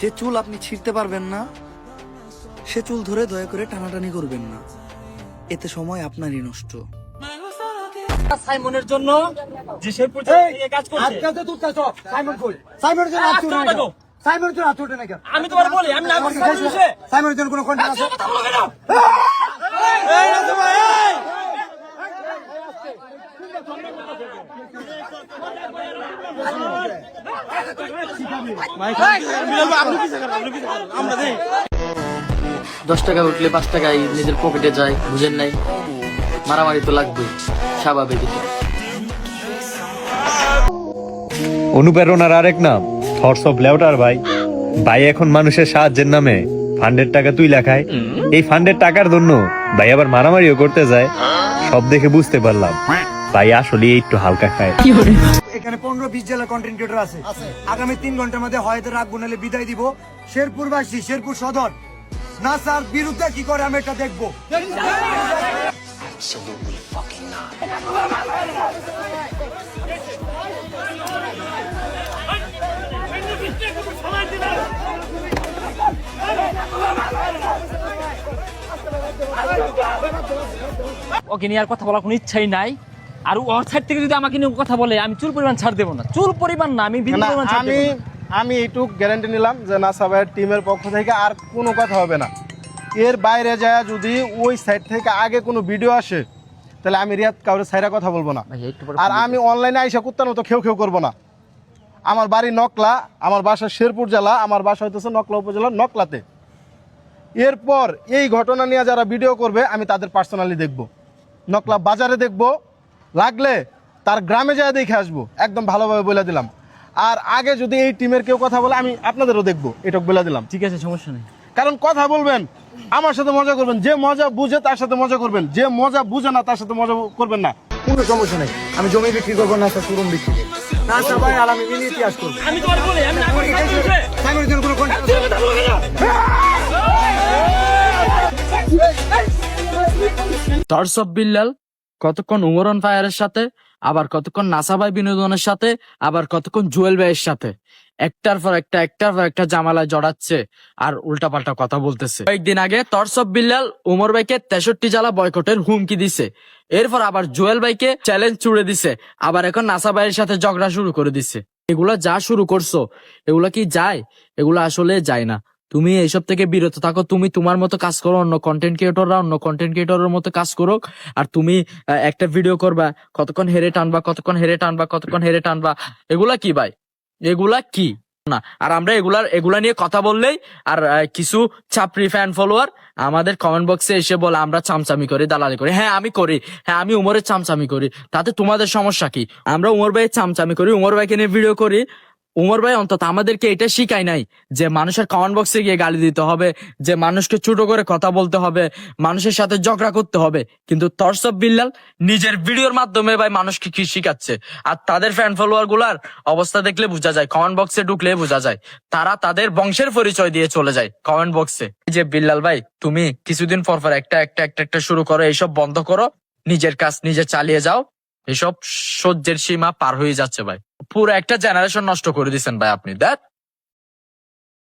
যে চুল আপনি ছিঁড়তে পারবেন না সে চুল ধরে দয়া করে টানাটানি করবেন না, এতে সময় আপনারই নষ্ট। সাইমনের জন্য যে শেরপুর থেকে কাজ করছে আজকাল তো তুই চল সাইমন কই সাইমনের জন্য আত্মুট না কেন সাইমনের জন্য আত্মুট না কেন আমি তোমার বলি আমি না করছি সাইমনের জন্য কোনো কন্টেন্ট আছে কথা বলো কেন এই না তোমার এই আমরা দেই 10 টাকা উঠলে 5 টাকাই নিজের পকেটে যায়, বুঝেন নাই? মারামারি তো লাগবেই, স্বাভাবিক এটা। অনুপ্রেরণার আরেক নাম থটস অফ লেউটার ভাই। ভাই এখন মানুষের সাহায্যের নামে ফান্ডের টাকা তুই লেখায়, এই ফান্ডের টাকার জন্য ভাই আবার মারামারিও করতে যায়। সব দেখে বুঝতে পারলাম ভাই আসলে একটু হালকা খায়। এখানে 15-20 জেলার কন্টেন্ট ক্রিয়েটর আছে। আগামী 3 ঘন্টার মধ্যে হয়তো রাখবো, নাহলে বিদায় দিব। শেরপুরবাসী, শেরপুর সদর নাসার বিরুদ্ধে কি করে আমি এটা দেখবো। ওকে নিয়ে আর কথা বলার কোনো ইচ্ছাই নাই। আর ওর সাইড থেকে যদি আমাকে নিয়ে কথা বলে আমি চুল পরিমাণ ছাড় দেবো না, চুল পরিমাণ না, আমি বিন্দু পরিমাণ ছাড় দেবো না। আমি এইটুক গ্যারান্টি নিলাম যে নাসা ভাইয়ের টিমের পক্ষ থেকে আর কোনো কথা হবে না। এর বাইরে যায় যদি ওই সাইড থেকে আগে কোনো ভিডিও আসে তাহলে আমি রিয়াদ কাউরে সাইরা কথা বলবো না। আর আমি অনলাইনে আইসা কুত্তার মতো খেউ করবো না। আমার বাড়ি নকলা, আমার বাসা শেরপুর জেলা, আমার বাসা হইতেছে নকলা উপজেলার নকলাতে। এরপর এই ঘটনা নিয়ে যারা ভিডিও করবে আমি তাদের পার্সোনালি দেখব, নকলা বাজারে দেখব, লাগলে তার গ্রামে যায় দেখে আসবো, একদম ভালোভাবে বলে দিলাম। আর আগে যদি এই টিমের কেউ কথা বলে আমি আপনাদেরও দেখবো, এটুক বলে দিলাম। ঠিক আছে, সমস্যা নেই। কারণ কথা বলবেন আমার সাথে মজা করবেন, যে মজা বুঝে তার সাথে মজা করবেন, যে মজা বুঝে না তার সাথে মজা করবেন না। কোনো সমস্যা নেই, আমি জমি বিক্রি করবো, নাসা শোরুম বিক্রি করবো, নাসা ভাই আর আমি মিলে ইতিহাস করবো। আমি তোমার বলি আমি না করছি সাইমনের জন্য কোনো কন্টেন্ট আছে? টর্চ অফ বিল্লাল কতক্ষণ উমর অন ফায়ারের সাথে, আবার কতক্ষণ নাসা ভাই বিনোদনের সাথে, আবার কতক্ষণ জুয়েল ভাইয়ের সাথে একটার পর একটা জামালায় জড়াচ্ছে আর উল্টাপাল্টা কথা বলতেছে। কয়েকদিন আগে টর্চ অফ বিল্লাল উমর ভাইকে 63 জেলা বয়কটের হুমকি দিছে, এরপর আবার জুয়েল ভাইকে চ্যালেঞ্জ ছুড়ে দিছে, আবার এখন নাসা ভাইয়ের সাথে ঝগড়া শুরু করে দিছে। এগুলা যা শুরু করছো এগুলা কি যায়? এগুলা আসলে যায় না। তুমি এইসব থেকে বিরত থাকো, তুমি তোমার মতো কাজ করো, অন্য কন্টেন্ট ক্রিয়েটররা অন্য কন্টেন্ট ক্রিয়েটরের মতো কাজ করো। আর তুমি একটা ভিডিও করবা, কতক্ষণ হেরে টানবা, এগুলা কি ভাই? এগুলা কি না? আর আমরা এগুলা নিয়ে কথা বললেই আর কিছু ছাপরি ফ্যান ফলোয়ার আমাদের কমেন্ট বক্সে এসে বলে আমরা চামচামি করি, দালালি করি। হ্যাঁ আমি করি, হ্যাঁ আমি উমরের চামচামি করি, তাতে তোমাদের সমস্যা কি? আমরা উমর ভাইয়ের চামচামি করি, উমর ভাইকে নিয়ে ভিডিও করি। উমর ভাই অন্তত আমাদেরকে এটা শিখায় নাই যে মানুষের কমেন্ট বক্সে গিয়ে গালি দিতে হবে, যে মানুষকে ছোট করে কথা বলতে হবে, মানুষের সাথে ঝগড়া করতে হবে। কিন্তু টর্চ অফ বিল্লাল নিজের ভিডিওর মাধ্যমে ভাই মানুষকে কি শিখাচ্ছে। আর তাদের ফ্যান ফলোয়ার গুলার অবস্থা দেখলে বোঝা যায়, কমেন্ট বক্সে ঢুকলে বোঝা যায়, তারা তাদের বংশের পরিচয় দিয়ে চলে যায় কমেন্ট বক্সে। যে বিল্লাল ভাই তুমি কিছুদিন পর একটা শুরু করো, এইসব বন্ধ করো, নিজের কাজ নিজে চালিয়ে যাও। এসব সহ্যের সীমা পার হয়ে যাচ্ছে ভাই, পুরো একটা জেনারেশন নষ্ট করে দিচ্ছেন ভাই আপনি। দেখ